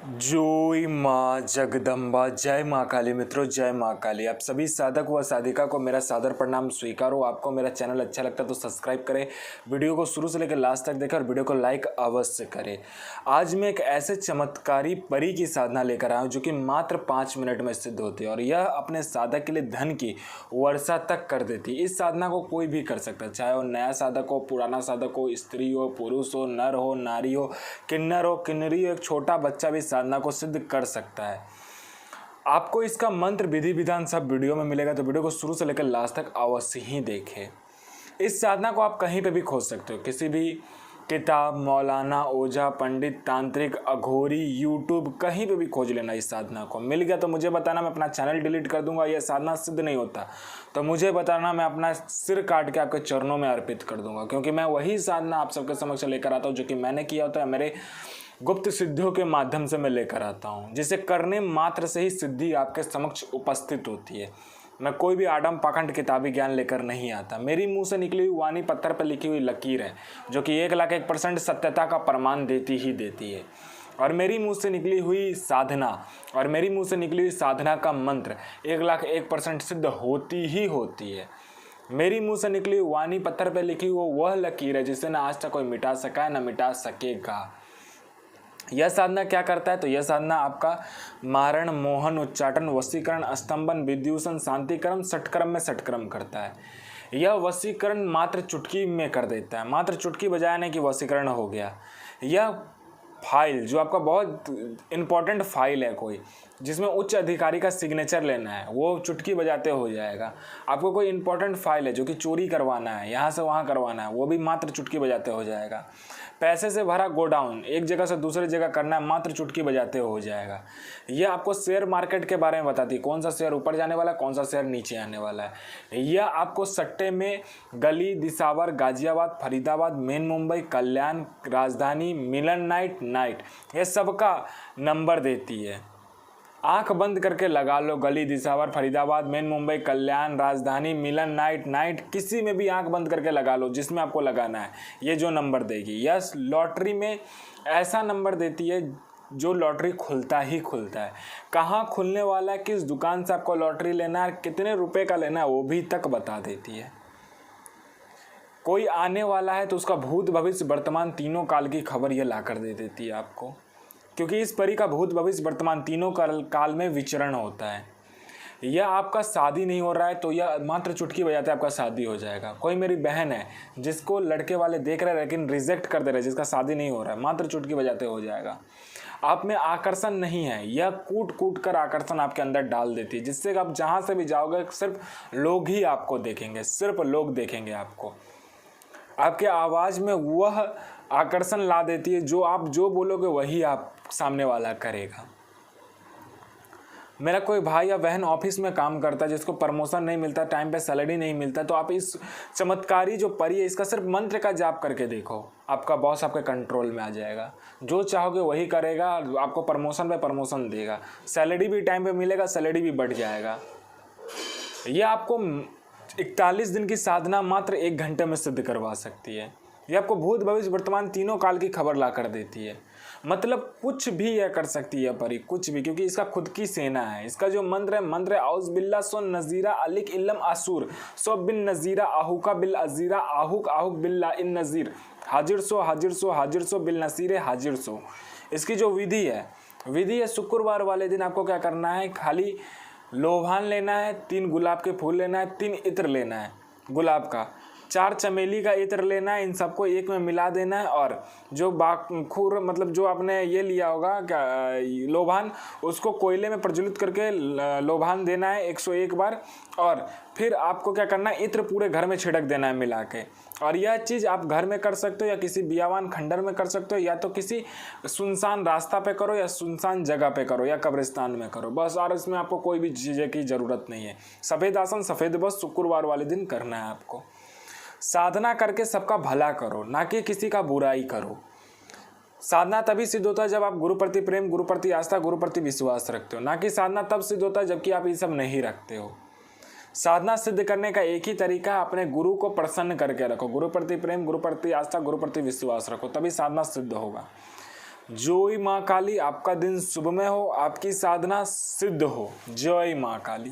जय माँ जगदम्बा, जय माँ काली। मित्रों जय माँ काली। आप सभी साधक व साधिका को मेरा सादर प्रणाम स्वीकार हो। आपको मेरा चैनल अच्छा लगता है तो सब्सक्राइब करें, वीडियो को शुरू से लेकर लास्ट तक देखें और वीडियो को लाइक अवश्य करें। आज मैं एक ऐसे चमत्कारी परी की साधना लेकर आया हूँ जो कि मात्र 5 मिनट में सिद्ध होती है और यह अपने साधक के लिए धन की वर्षा तक कर देती है। इस साधना को कोई भी कर सकता है, चाहे वो नया साधक हो, पुराना साधक हो, स्त्री हो, पुरुष हो, नर हो, नारी हो, किन्नर हो, किन्नरी हो, एक छोटा बच्चा भी साधना को सिद्ध कर सकता है। आपको इसका मंत्र विधि विधान सब वीडियो में मिलेगा, तो वीडियो को शुरू से लेकर लास्ट तक अवश्य ही देखें। इस साधना को आप कहीं पे भी खोज सकते हो, किसी भी किताब, मौलाना, ओझा, पंडित, तांत्रिक, अघोरी, यूट्यूब, कहीं पे भी खोज लेना। इस साधना को मिल गया तो मुझे बताना, मैं अपना चैनल डिलीट कर दूंगा। यह साधना सिद्ध नहीं होता तो मुझे बताना, मैं अपना सिर काट के आपके चरणों में अर्पित कर दूंगा, क्योंकि मैं वही साधना आप सबके समक्ष लेकर आता हूँ जो कि मैंने किया होता है। मेरे गुप्त सिद्धियों के माध्यम से मैं लेकर आता हूँ, जिसे करने मात्र से ही सिद्धि आपके समक्ष उपस्थित होती है। मैं कोई भी आडम पाखंड किताबी ज्ञान लेकर नहीं आता। मेरी मुंह से निकली हुई वाणी पत्थर पर लिखी हुई लकीर है जो कि 1,01% सत्यता का प्रमाण देती ही देती है। और मेरी मुंह से निकली हुई साधना और मेरी मुंह से निकली हुई साधना का मंत्र 1,01% सिद्ध होती ही होती है। मेरी मुंह से निकली हुई वाणी पत्थर पर लिखी हुई वह लकीर है जिसे ना आज तक कोई मिटा सका है, ना मिटा सकेगा। यह साधना क्या करता है? तो यह साधना आपका मारण, मोहन, उच्चाटन, वशीकरण, स्तंभन, विद्यूषण, शांतिकरण, षटक्रम में षटक्रम करता है। यह वशीकरण मात्र चुटकी में कर देता है। मात्र चुटकी बजाने की वशीकरण हो गया। यह फाइल जो आपका बहुत इंपॉर्टेंट फाइल है कोई, जिसमें उच्च अधिकारी का सिग्नेचर लेना है, वो चुटकी बजाते हो जाएगा। आपको कोई इंपॉर्टेंट फाइल है जो कि चोरी करवाना है, यहाँ से वहाँ करवाना है, वो भी मात्र चुटकी बजाते हो जाएगा। पैसे से भरा गोडाउन एक जगह से दूसरी जगह करना है, मात्र चुटकी बजाते हो जाएगा। यह आपको शेयर मार्केट के बारे में बताती है, कौन सा शेयर ऊपर जाने वाला है, कौन सा शेयर नीचे आने वाला है। यह आपको सट्टे में गली, दिसावर, गाजियाबाद, फरीदाबाद, मेन मुंबई, कल्याण, राजधानी, मिलन नाइट यह सबका नंबर देती है। आंख बंद करके लगा लो, गली, दिसावर, फरीदाबाद, मेन मुंबई, कल्याण, राजधानी, मिलन नाइट किसी में भी आंख बंद करके लगा लो जिसमें आपको लगाना है। ये जो नंबर देगी, यह लॉटरी में ऐसा नंबर देती है जो लॉटरी खुलता ही खुलता है। कहाँ खुलने वाला है, किस दुकान से आपको लॉटरी लेना है, कितने रुपए का लेना है, वो भी तक बता देती है। कोई आने वाला है तो उसका भूत, भविष्य, वर्तमान तीनों काल की खबर यह ला कर दे देती है आपको, क्योंकि इस परी का भूत, भविष्य, वर्तमान तीनों काल में विचरण होता है। यह आपका शादी नहीं हो रहा है तो यह मात्र चुटकी बजाते आपका शादी हो जाएगा। कोई मेरी बहन है जिसको लड़के वाले देख रहे हैं लेकिन रिजेक्ट कर दे रहे हैं, जिसका शादी नहीं हो रहा है, मात्र चुटकी बजाते हो जाएगा। आप में आकर्षण नहीं है, यह कूट कूट कर आकर्षण आपके अंदर डाल देती है, जिससे आप जहाँ से भी जाओगे सिर्फ लोग ही आपको देखेंगे, सिर्फ लोग देखेंगे आपको। आपके आवाज़ में वह आकर्षण ला देती है, जो आप जो बोलोगे वही आप सामने वाला करेगा। मेरा कोई भाई या बहन ऑफिस में काम करता है जिसको प्रमोशन नहीं मिलता, टाइम पे सैलरी नहीं मिलता, तो आप इस चमत्कारी जो परी है इसका सिर्फ मंत्र का जाप करके देखो, आपका बॉस आपके कंट्रोल में आ जाएगा। जो चाहोगे वही करेगा, आपको प्रमोशन पे प्रमोशन देगा, सैलरी भी टाइम पे मिलेगा, सैलरी भी बढ़ जाएगा। यह आपको 41 दिन की साधना मात्र 1 घंटे में सिद्ध करवा सकती है। यह आपको भूत, भविष्य, वर्तमान तीनों काल की खबर ला कर देती है। मतलब कुछ भी यह कर सकती है परी, कुछ भी, क्योंकि इसका खुद की सेना है। इसका जो मंत्र है औज बिल्ला सो नजीरा अलिक इल्लम आसूर सो बिन नजीरा आहुका बिल अजीरा आहुक आहुक बिल्ला इन नजीर हाजिर सो हाजिर सो हाजिर सो बिल नसीरे हाजिर सो। इसकी जो विधि है शुक्रवार वाले दिन आपको क्या करना है, खाली लोभान लेना है, 3 गुलाब के फूल लेना है, 3 इत्र लेना है गुलाब का, 4 चमेली का इत्र लेना है, इन सबको एक में मिला देना है। और जो बाखूर मतलब जो आपने ये लिया होगा क्या लोभान, उसको कोयले में प्रज्वलित करके लोभान देना है 101 बार। और फिर आपको क्या करना है, इत्र पूरे घर में छिड़क देना है मिला के। और यह चीज़ आप घर में कर सकते हो या किसी बियावान खंडर में कर सकते हो, या तो किसी सुनसान रास्ता पे करो या सुनसान जगह पे करो या कब्रिस्तान में करो, बस। और इसमें आपको कोई भी चीज़ें की ज़रूरत नहीं है। सफ़ेद आसन, सफ़ेद बस शुक्रवार वाले दिन करना है आपको। साधना करके सबका भला करो, ना कि किसी का बुराई करो। साधना तभी सिद्ध होता है जब आप गुरु प्रति प्रेम, गुरु प्रति आस्था, गुरु प्रति विश्वास रखते हो, ना कि साधना तब सिद्ध होता है जबकि आप ये सब नहीं रखते हो। साधना सिद्ध करने का एक ही तरीका है, अपने गुरु को प्रसन्न करके रखो। गुरु प्रति प्रेम, गुरु प्रति आस्था, गुरु प्रति विश्वास रखो, तभी साधना सिद्ध होगा। जय माँ काली, आपका दिन शुभमय हो, आपकी साधना सिद्ध हो। जय माँ काली।